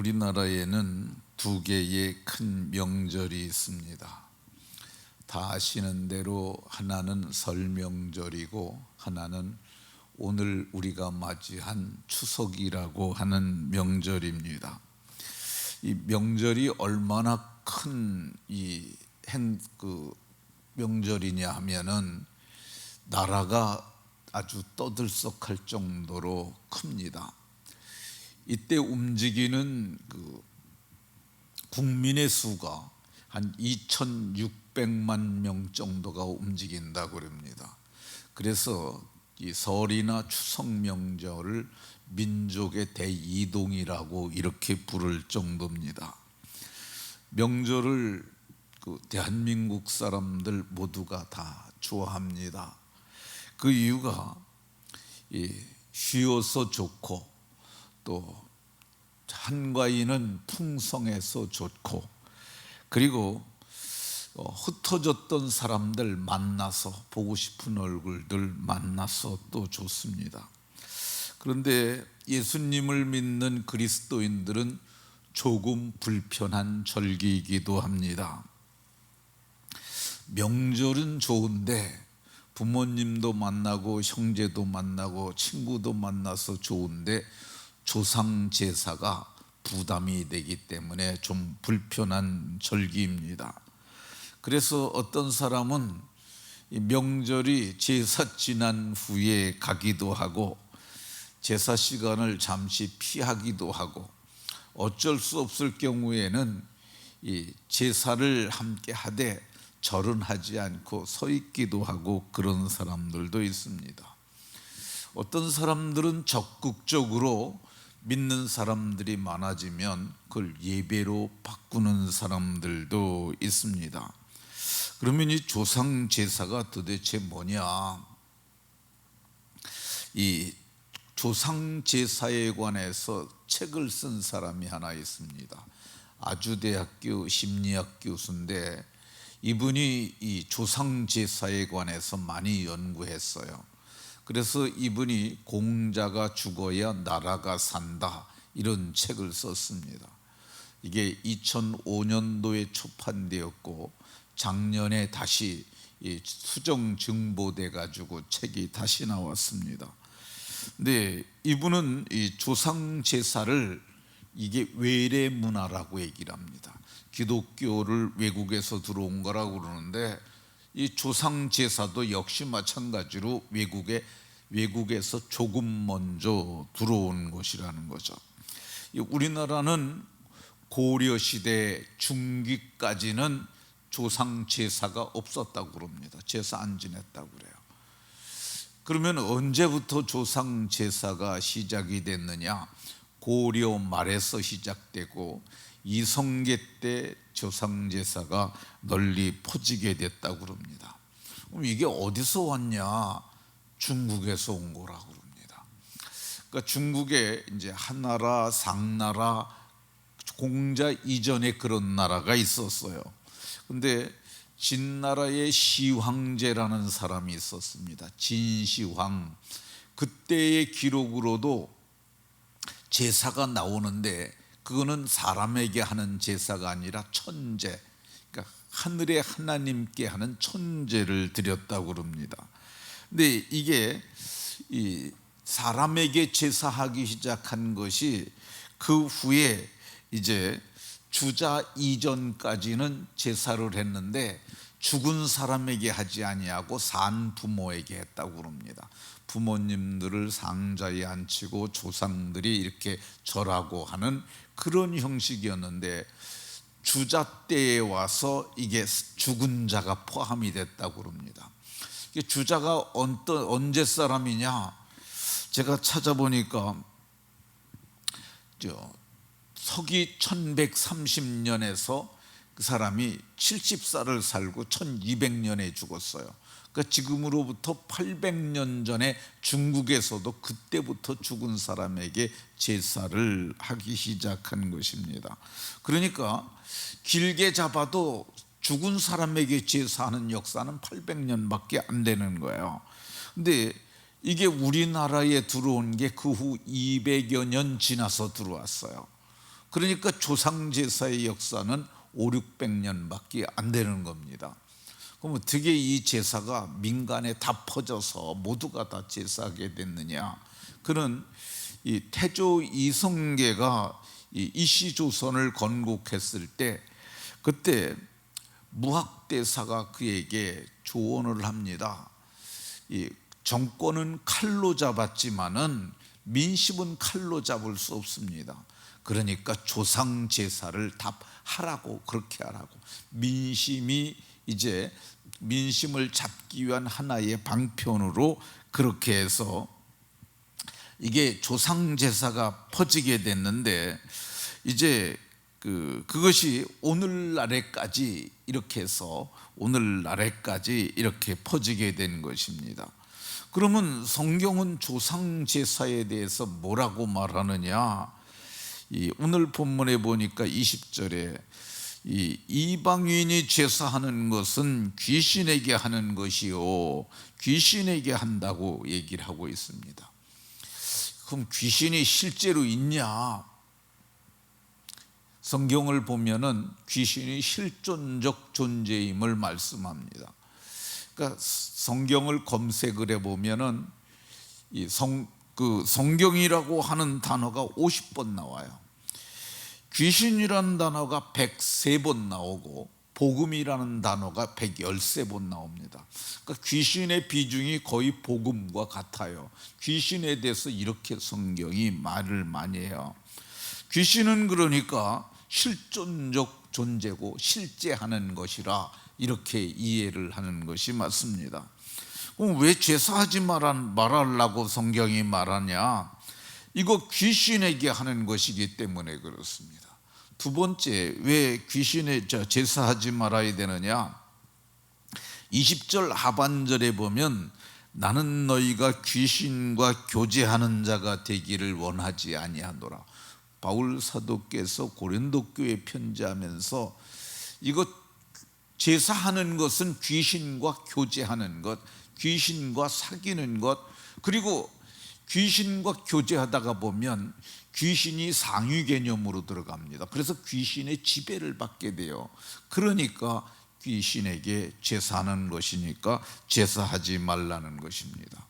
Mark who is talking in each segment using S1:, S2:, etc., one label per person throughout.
S1: 우리나라에는 두 개의 큰 명절이 있습니다. 다 아시는 대로 하나는 설 명절이고 하나는 오늘 우리가 맞이한 추석이라고 하는 명절입니다. 이 명절이 얼마나 큰 명절이냐 하면은 나라가 아주 떠들썩할 정도로 큽니다. 이때 움직이는 국민의 수가 한 2,600만 명 정도가 움직인다고 합니다. 그래서 이 설이나 추석 명절을 민족의 대이동이라고 이렇게 부를 정도입니다. 명절을 대한민국 사람들 모두가 다 좋아합니다. 그 이유가 쉬어서 좋고 또 한가위는 풍성해서 좋고, 그리고 흩어졌던 사람들 만나서 보고 싶은 얼굴들 만나서 또 좋습니다. 그런데 예수님을 믿는 그리스도인들은 조금 불편한 절기이기도 합니다. 명절은 좋은데 부모님도 만나고 형제도 만나고 친구도 만나서 좋은데 조상 제사가 부담이 되기 때문에 좀 불편한 절기입니다. 그래서 어떤 사람은 이 명절이 제사 지난 후에 가기도 하고 제사 시간을 잠시 피하기도 하고, 어쩔 수 없을 경우에는 이 제사를 함께 하되 절은 하지 않고 서 있기도 하고 그런 사람들도 있습니다. 어떤 사람들은 적극적으로 믿는 사람들이 많아지면 그걸 예배로 바꾸는 사람들도 있습니다. 그러면 이 조상 제사가 도대체 뭐냐? 이 조상 제사에 관해서 책을 쓴 사람이 하나 있습니다. 아주대학교 심리학 교수인데 이분이 이 조상 제사에 관해서 많이 연구했어요. 그래서 이분이 공자가 죽어야 나라가 산다 이런 책을 썼습니다. 이게 2005년도에 초판되었고 작년에 다시 수정 증보돼 가지고 책이 다시 나왔습니다. 근데 이분은 이 조상 제사를 이게 외래 문화라고 얘기를 합니다. 기독교를 외국에서 들어온 거라고 그러는데 이 조상 제사도 역시 마찬가지로 외국에서 조금 먼저 들어온 것이라는 거죠. 우리나라는 고려 시대 중기까지는 조상 제사가 없었다고 그럽니다. 제사 안 지냈다고 그래요. 그러면 언제부터 조상 제사가 시작이 됐느냐? 고려 말에서 시작되고 이성계 때 조상 제사가 널리 퍼지게 됐다고 그럽니다. 그럼 이게 어디서 왔냐? 중국에서 온 거라고 그럽니다. 그러니까 중국에 이제 한나라, 상나라, 공자 이전에 그런 나라가 있었어요. 근데 진나라의 시황제라는 사람이 있었습니다. 진시황. 그때의 기록으로도 제사가 나오는데 그거는 사람에게 하는 제사가 아니라 천제, 그러니까 하늘의 하나님께 하는 천제를 드렸다고 그럽니다. 근데 이게 이 사람에게 제사하기 시작한 것이 그 후에 이제 주자 이전까지는 제사를 했는데 죽은 사람에게 하지 아니하고 산 부모에게 했다고 그럽니다. 부모님들을 상자에 앉히고 조상들이 이렇게 절하고 하는 그런 형식이었는데 주자 때에 와서 이게 죽은 자가 포함이 됐다고 그럽니다. 주자가 언제 사람이냐? 제가 찾아보니까 서기 1130년에서 그 사람이 70살을 살고 1200년에 죽었어요. 그러니까 지금으로부터 800년 전에 중국에서도 그때부터 죽은 사람에게 제사를 하기 시작한 것입니다. 그러니까 길게 잡아도 죽은 사람에게 제사하는 역사는 800년밖에 안 되는 거예요. 근데 이게 우리나라에 들어온 게 그 후 200여 년 지나서 들어왔어요. 그러니까 조상제사의 역사는 5, 600년밖에 안 되는 겁니다. 그럼 어떻게 이 제사가 민간에 다 퍼져서 모두가 다 제사하게 됐느냐? 그는 이 태조 이성계가 이 이시조선을 건국했을 때, 그때 무학대사가 그에게 조언을 합니다. 이 정권은 칼로 잡았지만은 민심은 칼로 잡을 수 없습니다. 그러니까 조상 제사를 다 하라고, 그렇게 하라고. 민심을 잡기 위한 하나의 방편으로 그렇게 해서 이게 조상 제사가 퍼지게 됐는데, 이제 그것이 오늘날에까지 이렇게 해서 오늘날에까지 이렇게 퍼지게 된 것입니다. 그러면 성경은 조상 제사에 대해서 뭐라고 말하느냐? 오늘 본문에 보니까 20절에 이방인이 제사하는 것은 귀신에게 하는 것이요, 귀신에게 한다고 얘기를 하고 있습니다. 그럼 귀신이 실제로 있냐? 성경을 보면은 귀신이 실존적 존재임을 말씀합니다. 그러니까 성경을 검색을 해보면은 성경이라고 하는 단어가 50번 나와요. 귀신이라는 단어가 103번 나오고 복음이라는 단어가 113번 나옵니다. 그러니까 귀신의 비중이 거의 복음과 같아요. 귀신에 대해서 이렇게 성경이 말을 많이 해요. 귀신은 그러니까 실존적 존재고 실제 하는 것이라 이렇게 이해를 하는 것이 맞습니다. 그럼 왜 제사하지 말하려고 성경이 말하냐? 이거 귀신에게 하는 것이기 때문에 그렇습니다. 두 번째, 왜 귀신에 제사하지 말아야 되느냐? 20절 하반절에 보면 나는 너희가 귀신과 교제하는 자가 되기를 원하지 아니하노라. 바울 사도께서 고린도 교회에 편지하면서 이거 제사하는 것은 귀신과 교제하는 것, 귀신과 사귀는 것, 그리고 귀신과 교제하다가 보면 귀신이 상위 개념으로 들어갑니다. 그래서 귀신의 지배를 받게 돼요. 그러니까 귀신에게 제사하는 것이니까 제사하지 말라는 것입니다.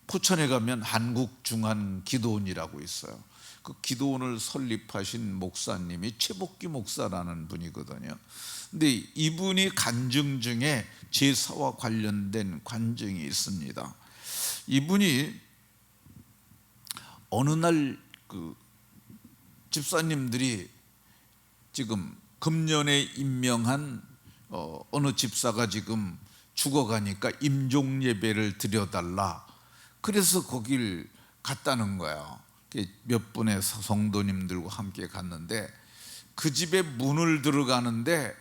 S1: 포천에 가면 한국중한기도원이라고 있어요. 그 기도원을 설립하신 목사님이 최복기 목사라는 분이거든요. 근데 이분이 간증 중에 제사와 관련된 간증이 있습니다. 이분이 어느 날 집사님들이 지금 금년에 임명한 어느 집사가 지금 죽어가니까 임종 예배를 드려달라. 그래서 거길 갔다는 거예요. 몇 분의 성도님들과 함께 갔는데 그 집에 문을 들어가는데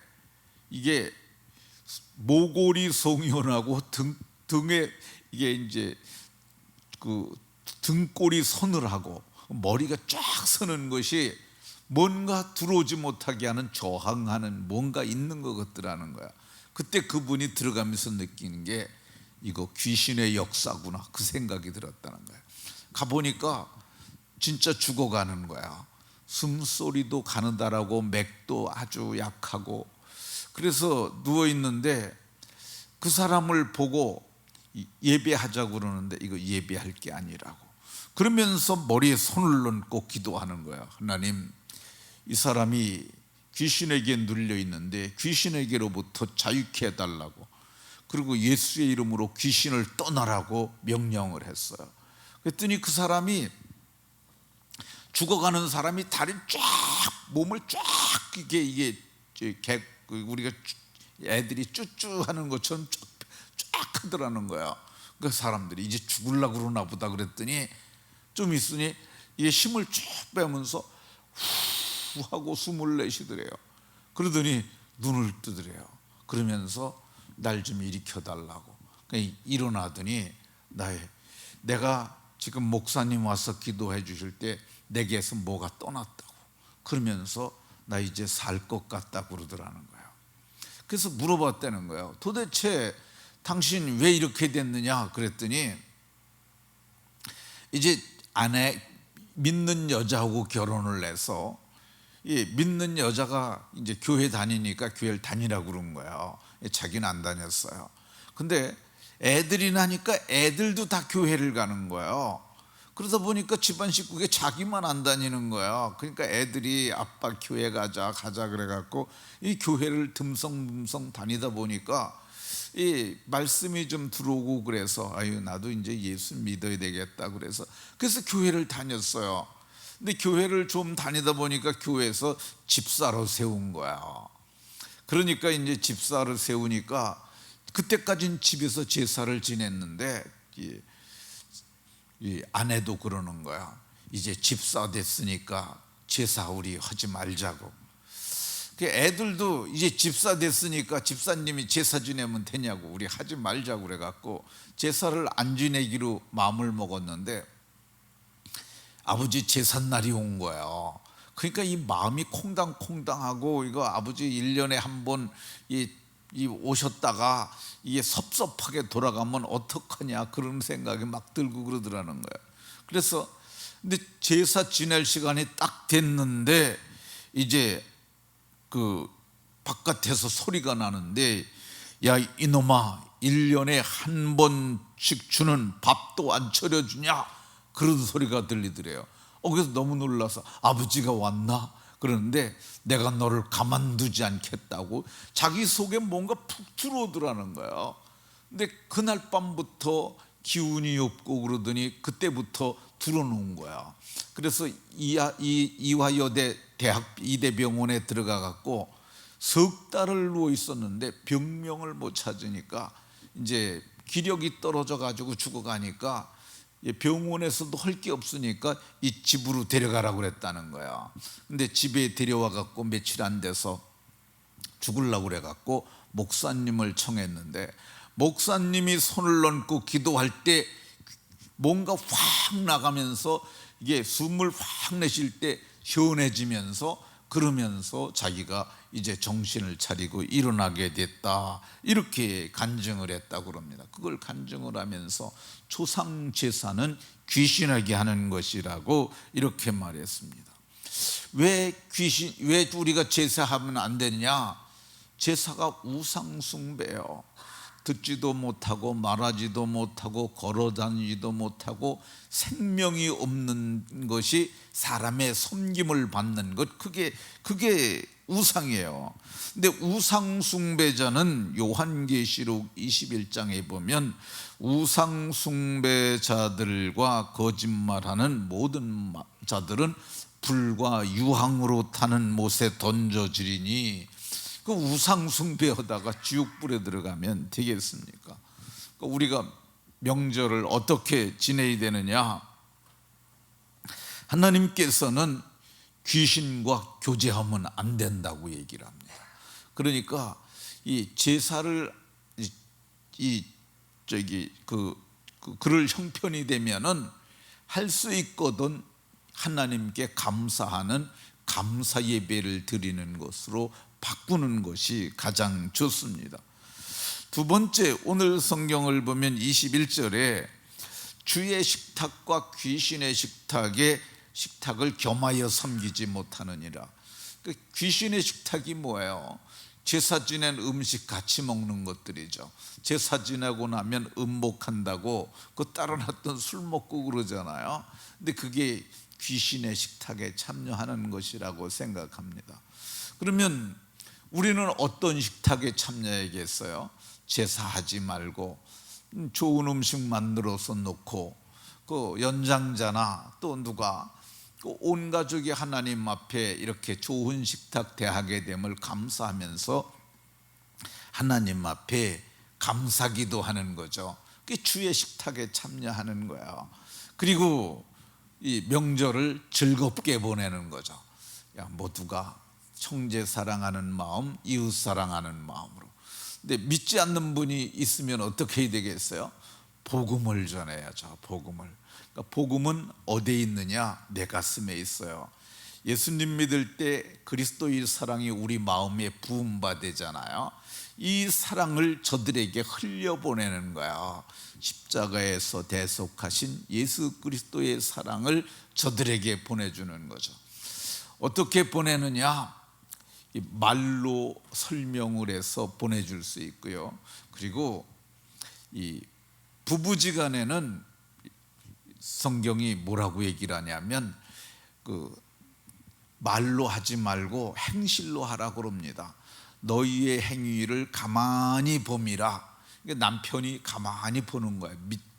S1: 이게 모골이 송연하고 등에 이게 이제 등골이 서늘하고 머리가 쫙 서는 것이 뭔가 들어오지 못하게 하는 저항하는 뭔가 있는 것 같더라는 거야. 그때 그분이 들어가면서 느끼는 게 이거 귀신의 역사구나, 그 생각이 들었다는 거야. 가보니까 진짜 죽어가는 거야. 숨소리도 가느다라고 맥도 아주 약하고, 그래서 누워있는데 그 사람을 보고 예배하자고 그러는데 이거 예배할 게 아니라고 그러면서 머리에 손을 얹고 기도하는 거야. 하나님, 이 사람이 귀신에게 눌려 있는데 귀신에게로부터 자유케 해달라고, 그리고 예수의 이름으로 귀신을 떠나라고 명령을 했어요. 그랬더니 그 사람이, 죽어가는 사람이 다리 쫙, 몸을 쫙, 이게 우리가 애들이 쭈쭈 하는 것처럼 쫙 하더라는 거야. 그 사람들이 이제 죽으려고 그러나 보다 그랬더니 좀 있으니 이게 힘을 쭉 빼면서 후 하고 숨을 내쉬더래요. 그러더니 눈을 뜨더래요. 그러면서 날 좀 일으켜 달라고. 일어나더니 내가 지금 목사님 와서 기도해 주실 때 내게서 뭐가 떠났다고, 그러면서 나 이제 살 것 같다고 그러더라는 거예요. 그래서 물어봤다는 거예요. 도대체 당신 왜 이렇게 됐느냐 그랬더니 이제 믿는 여자하고 결혼을 해서 이 믿는 여자가 이제 교회 다니니까 교회를 다니라고 그런 거예요. 자기는 안 다녔어요. 근데 애들이 나니까 애들도 다 교회를 가는 거예요. 그러다 보니까 집안 식구가 자기만 안 다니는 거예요. 그러니까 애들이 아빠 교회 가자 그래갖고 이 교회를 듬성듬성 다니다 보니까 이 말씀이 좀 들어오고 그래서 아유 나도 이제 예수 믿어야 되겠다 그래서 교회를 다녔어요. 근데 교회를 좀 다니다 보니까 교회에서 집사로 세운 거야. 그러니까 이제 집사를 세우니까 그때까지는 집에서 제사를 지냈는데 이 아내도 그러는 거야. 이제 집사 됐으니까 제사 우리 하지 말자고. 애들도 이제 집사 됐으니까 집사님이 제사 지내면 되냐고 우리 하지 말자고 그래갖고 제사를 안 지내기로 마음을 먹었는데 아버지 제삿날이 온 거예요. 그러니까 이 마음이 콩당콩당하고 이거 아버지 1년에 한 번 이 오셨다가 이게 섭섭하게 돌아가면 어떡하냐 그런 생각이 막 들고 그러더라는 거예요. 그래서 근데 제사 지낼 시간이 딱 됐는데 이제 그 바깥에서 소리가 나는데 야 이놈아 1년에 한 번씩 주는 밥도 안 차려주냐 그런 소리가 들리더래요. 그래서 너무 놀라서 아버지가 왔나? 그러는데 내가 너를 가만두지 않겠다고 자기 속에 뭔가 푹 들어오더라는 거예요. 근데 그날 밤부터 기운이 없고 그러더니 그때부터 들어놓은 거야. 그래서 이화여대 대학 이대병원에 들어가 갖고 석 달을 누워 있었는데 병명을 못 찾으니까 이제 기력이 떨어져 가지고 죽어가니까 병원에서도 할 게 없으니까 이 집으로 데려가라고 그랬다는 거야. 근데 집에 데려와 갖고 며칠 안 돼서 죽으려고 그래 갖고 목사님을 청했는데 목사님이 손을 얹고 기도할 때 뭔가 확 나가면서 이게 숨을 확 내쉴 때 시원해지면서 그러면서 자기가 이제 정신을 차리고 일어나게 됐다 이렇게 간증을 했다고 그럽니다. 그걸 간증을 하면서 조상 제사는 귀신에게 하는 것이라고 이렇게 말했습니다. 왜 우리가 제사하면 안 되느냐? 제사가 우상 숭배예요. 듣지도 못하고 말하지도 못하고 걸어다니지도 못하고 생명이 없는 것이 사람의 섬김을 받는 것 그게 우상이에요. 근데 우상 숭배자는 요한계시록 21장에 보면 우상 숭배자들과 거짓말하는 모든 자들은 불과 유황으로 타는 못에 던져지리니 그 우상 숭배하다가 지옥불에 들어가면 되겠습니까? 우리가 명절을 어떻게 지내야 되느냐? 하나님께서는 귀신과 교제하면 안 된다고 얘기를 합니다. 그러니까 이 제사를 그럴 형편이 되면은 할 수 있거든 하나님께 감사하는 감사 예배를 드리는 것으로 바꾸는 것이 가장 좋습니다. 두 번째, 오늘 성경을 보면 21절에 주의 식탁과 귀신의 식탁을 겸하여 섬기지 못하느니라. 귀신의 식탁이 뭐예요? 제사 지낸 음식 같이 먹는 것들이죠. 제사 지내고 나면 음복한다고 그 따라놨던 술 먹고 그러잖아요. 근데 그게 귀신의 식탁에 참여하는 것이라고 생각합니다. 그러면 우리는 어떤 식탁에 참여해야겠어요? 제사하지 말고 좋은 음식 만들어서 놓고 그 연장자나 또 누가 온 가족이 하나님 앞에 이렇게 좋은 식탁 대하게 됨을 감사하면서 하나님 앞에 감사기도 하는 거죠. 그게 주의 식탁에 참여하는 거예요. 그리고 이 명절을 즐겁게 보내는 거죠. 모두가 형제 사랑하는 마음, 이웃 사랑하는 마음으로. 근데 믿지 않는 분이 있으면 어떻게 해야 되겠어요? 복음을 전해야죠. 복음을. 그러니까 복음은 어디에 있느냐? 내 가슴에 있어요. 예수님 믿을 때 그리스도의 사랑이 우리 마음에 부음받잖아요. 이 사랑을 저들에게 흘려보내는 거야. 십자가에서 대속하신 예수 그리스도의 사랑을 저들에게 보내주는 거죠. 어떻게 보내느냐? 말로 설명을 해서 보내줄 수 있고요. 그리고 이 부부지간에는 성경이 뭐라고 얘기를 하냐면 그 말로 하지 말고 행실로 하라 그럽니다. 너희의 행위를 가만히 봄이라. 남편이 가만히 보는 거예요.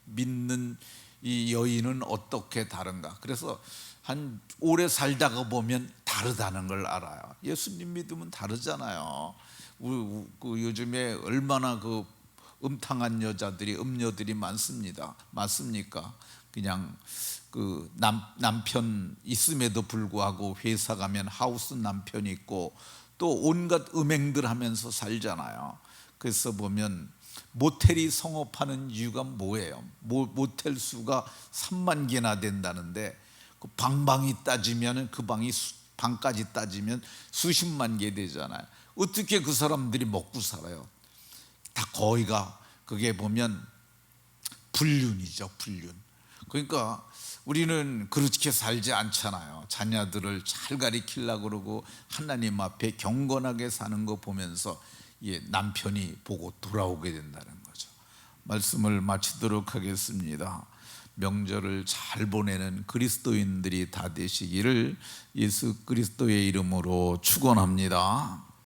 S1: 믿는 이 여인은 어떻게 다른가. 그래서 한 오래 살다가 보면 다르다는 걸 알아요. 예수님 믿으면 다르잖아요. 요즘에 얼마나 그 음탕한 여자들이, 음녀들이 많습니다. 맞습니까? 그냥 그 남편 있음에도 불구하고 회사 가면 하우스 남편 있고 또 온갖 음행들 하면서 살잖아요. 그래서 보면 모텔이 성업하는 이유가 뭐예요? 모텔 수가 3만 개나 된다는데 그 방방이 따지면 그 방까지 따지면 수십만 개 되잖아요. 어떻게 그 사람들이 먹고 살아요? 다 거의가 그게 보면 불륜이죠, 불륜. 그러니까 우리는 그렇게 살지 않잖아요. 자녀들을 잘 가리키려고 그러고 하나님 앞에 경건하게 사는 거 보면서 남편이 보고 돌아오게 된다는 거죠. 말씀을 마치도록 하겠습니다. 명절을 잘 보내는 그리스도인들이 다 되시기를 예수 그리스도의 이름으로 축원합니다.